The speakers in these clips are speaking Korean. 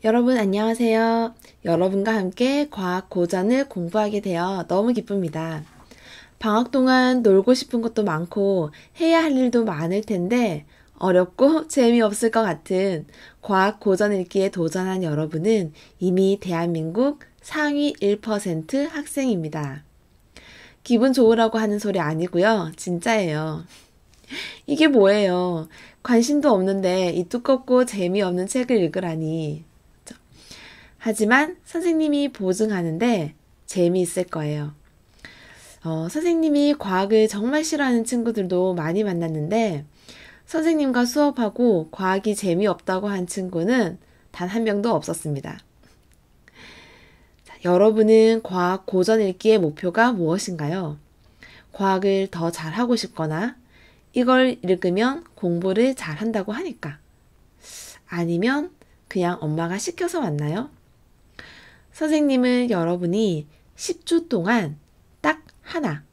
여러분 안녕하세요. 여러분과 함께 과학 고전을 공부하게 되어 너무 기쁩니다. 방학 동안 놀고 싶은 것도 많고 해야 할 일도 많을 텐데 어렵고 재미없을 것 같은 과학 고전 읽기에 도전한 여러분은 이미 대한민국 상위 1% 학생입니다. 기분 좋으라고 하는 소리 아니고요. 진짜예요. 이게 뭐예요? 관심도 없는데 이 두껍고 재미없는 책을 읽으라니. 하지만 선생님이 보증하는데 재미있을 거예요. 선생님이 과학을 정말 싫어하는 친구들도 많이 만났는데 선생님과 수업하고 과학이 재미없다고 한 친구는 단 한 명도 없었습니다. 자, 여러분은 과학 고전 읽기의 목표가 무엇인가요? 과학을 더 잘하고 싶거나 이걸 읽으면 공부를 잘한다고 하니까 아니면 그냥 엄마가 시켜서 왔나요? 선생님은 여러분이 10주 동안 딱 하나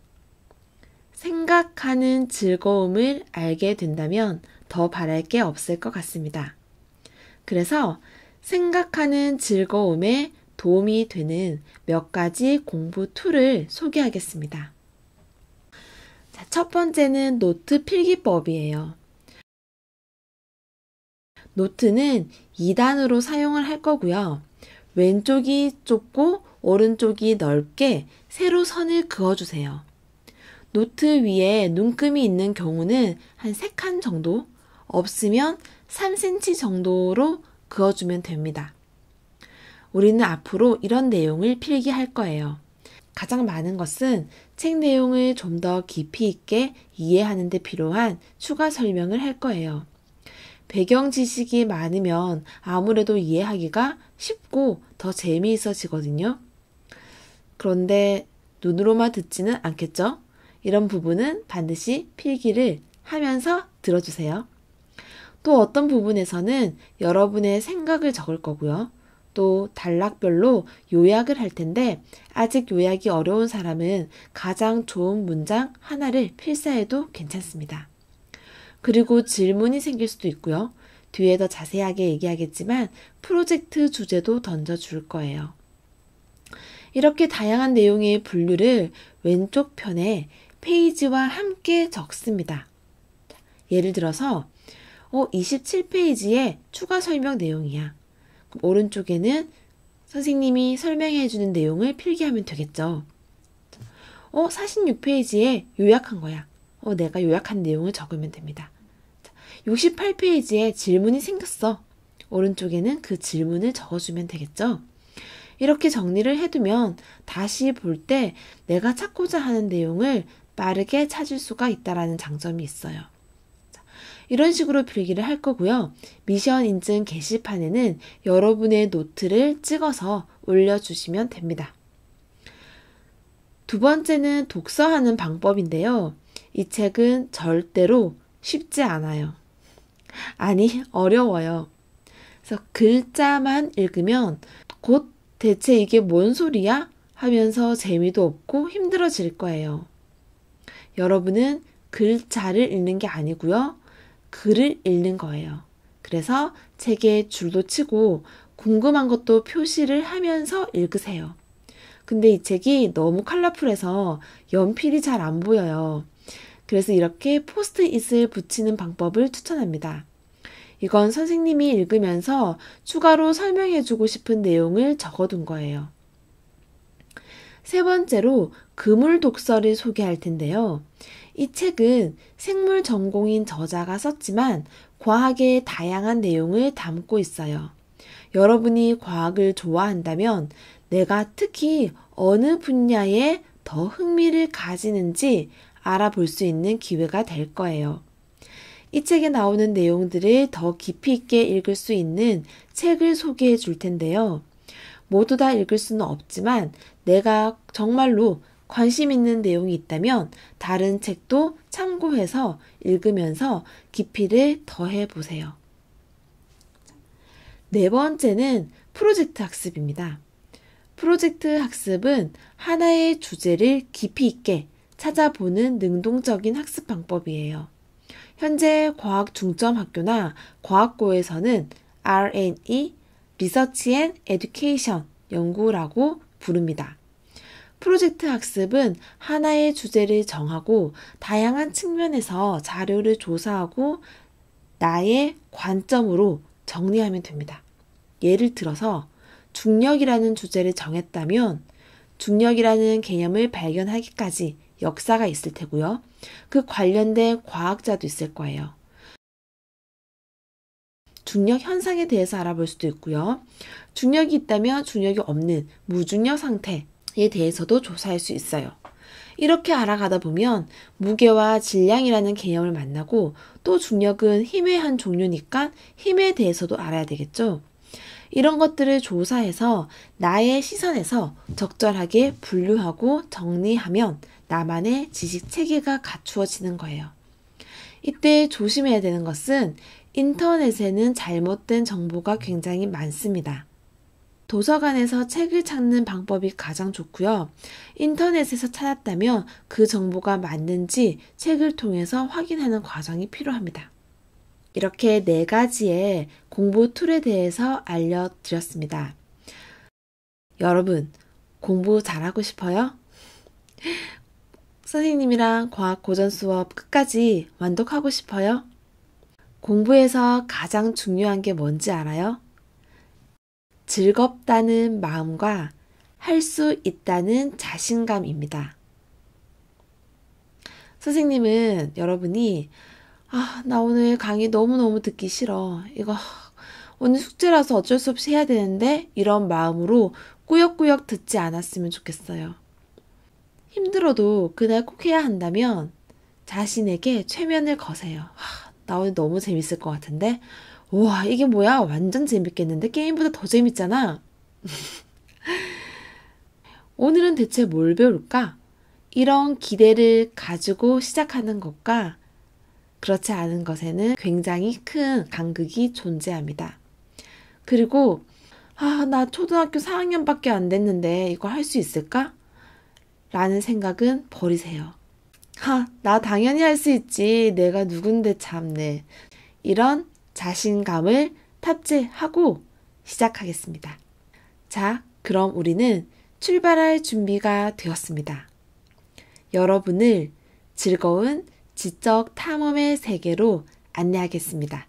생각하는 즐거움을 알게 된다면 더 바랄 게 없을 것 같습니다. 그래서 생각하는 즐거움에 도움이 되는 몇 가지 공부 툴을 소개하겠습니다. 자, 첫 번째는 노트 필기법이에요. 노트는 2단으로 사용을 할 거고요. 왼쪽이 좁고 오른쪽이 넓게 세로 선을 그어주세요. 노트 위에 눈금이 있는 경우는 한 3칸 정도, 없으면 3cm 정도로 그어주면 됩니다. 우리는 앞으로 이런 내용을 필기할 거예요. 가장 많은 것은 책 내용을 좀 더 깊이 있게 이해하는 데 필요한 추가 설명을 할 거예요. 배경 지식이 많으면 아무래도 이해하기가 쉽고 더 재미있어지거든요. 그런데 눈으로만 듣지는 않겠죠? 이런 부분은 반드시 필기를 하면서 들어주세요. 또 어떤 부분에서는 여러분의 생각을 적을 거고요. 또 단락별로 요약을 할 텐데 아직 요약이 어려운 사람은 가장 좋은 문장 하나를 필사해도 괜찮습니다. 그리고 질문이 생길 수도 있고요. 뒤에 더 자세하게 얘기하겠지만 프로젝트 주제도 던져줄 거예요. 이렇게 다양한 내용의 분류를 왼쪽 편에 페이지와 함께 적습니다. 예를 들어서 27페이지에 추가 설명 내용이야. 그럼 오른쪽에는 선생님이 설명해 주는 내용을 필기하면 되겠죠. 46페이지에 요약한 거야. 내가 요약한 내용을 적으면 됩니다. 68페이지에 질문이 생겼어. 오른쪽에는 그 질문을 적어주면 되겠죠. 이렇게 정리를 해두면 다시 볼 때 내가 찾고자 하는 내용을 빠르게 찾을 수가 있다는 장점이 있어요. 이런 식으로 필기를 할 거고요. 미션 인증 게시판에는 여러분의 노트를 찍어서 올려주시면 됩니다. 두 번째는 독서하는 방법인데요. 이 책은 절대로 쉽지 않아요. 아니, 어려워요. 그래서 글자만 읽으면 곧 대체 이게 뭔 소리야? 하면서 재미도 없고 힘들어질 거예요. 여러분은 글자를 읽는 게 아니고요. 글을 읽는 거예요. 그래서 책에 줄도 치고 궁금한 것도 표시를 하면서 읽으세요. 근데 이 책이 너무 컬러풀해서 연필이 잘 안 보여요. 그래서 이렇게 포스트잇을 붙이는 방법을 추천합니다. 이건 선생님이 읽으면서 추가로 설명해주고 싶은 내용을 적어둔 거예요. 세 번째로 그물 독서를 소개할 텐데요. 이 책은 생물 전공인 저자가 썼지만 과학의 다양한 내용을 담고 있어요. 여러분이 과학을 좋아한다면 내가 특히 어느 분야에 더 흥미를 가지는지 알아볼 수 있는 기회가 될 거예요. 이 책에 나오는 내용들을 더 깊이 있게 읽을 수 있는 책을 소개해 줄 텐데요. 모두 다 읽을 수는 없지만 내가 정말로 관심 있는 내용이 있다면 다른 책도 참고해서 읽으면서 깊이를 더해 보세요. 네 번째는 프로젝트 학습입니다. 프로젝트 학습은 하나의 주제를 깊이 있게 찾아보는 능동적인 학습 방법이에요. 현재 과학 중점 학교나 과학고에서는 R&E, 리서치 앤 에듀케이션, 연구라고 부릅니다. 프로젝트 학습은 하나의 주제를 정하고 다양한 측면에서 자료를 조사하고 나의 관점으로 정리하면 됩니다. 예를 들어서 중력이라는 주제를 정했다면 중력이라는 개념을 발견하기까지 역사가 있을 테고요. 그 관련된 과학자도 있을 거예요. 중력 현상에 대해서 알아볼 수도 있고요. 중력이 있다면 중력이 없는 무중력 상태에 대해서도 조사할 수 있어요. 이렇게 알아가다 보면 무게와 질량이라는 개념을 만나고 또 중력은 힘의 한 종류니까 힘에 대해서도 알아야 되겠죠. 이런 것들을 조사해서 나의 시선에서 적절하게 분류하고 정리하면 나만의 지식 체계가 갖추어지는 거예요. 이때 조심해야 되는 것은 인터넷에는 잘못된 정보가 굉장히 많습니다. 도서관에서 책을 찾는 방법이 가장 좋고요. 인터넷에서 찾았다면 그 정보가 맞는지 책을 통해서 확인하는 과정이 필요합니다. 이렇게 4가지의 공부 툴에 대해서 알려드렸습니다. 여러분, 공부 잘하고 싶어요? 선생님이랑 과학 고전 수업 끝까지 완독하고 싶어요? 공부에서 가장 중요한 게 뭔지 알아요? 즐겁다는 마음과 할 수 있다는 자신감입니다. 선생님은 여러분이 나 오늘 강의 너무너무 듣기 싫어. 이거 오늘 숙제라서 어쩔 수 없이 해야 되는데 이런 마음으로 꾸역꾸역 듣지 않았으면 좋겠어요. 힘들어도 그날 꼭 해야 한다면 자신에게 최면을 거세요. 나 오늘 너무 재밌을 것 같은데? 우와, 이게 뭐야? 완전 재밌겠는데? 게임보다 더 재밌잖아? 오늘은 대체 뭘 배울까? 이런 기대를 가지고 시작하는 것과 그렇지 않은 것에는 굉장히 큰 간극이 존재합니다. 그리고 나 초등학교 4학년밖에 안 됐는데 이거 할 수 있을까? 라는 생각은 버리세요. 나 당연히 할 수 있지. 내가 누군데 참네. 이런 자신감을 탑재하고 시작하겠습니다. 자, 그럼 우리는 출발할 준비가 되었습니다. 여러분을 즐거운 지적 탐험의 세계로 안내하겠습니다.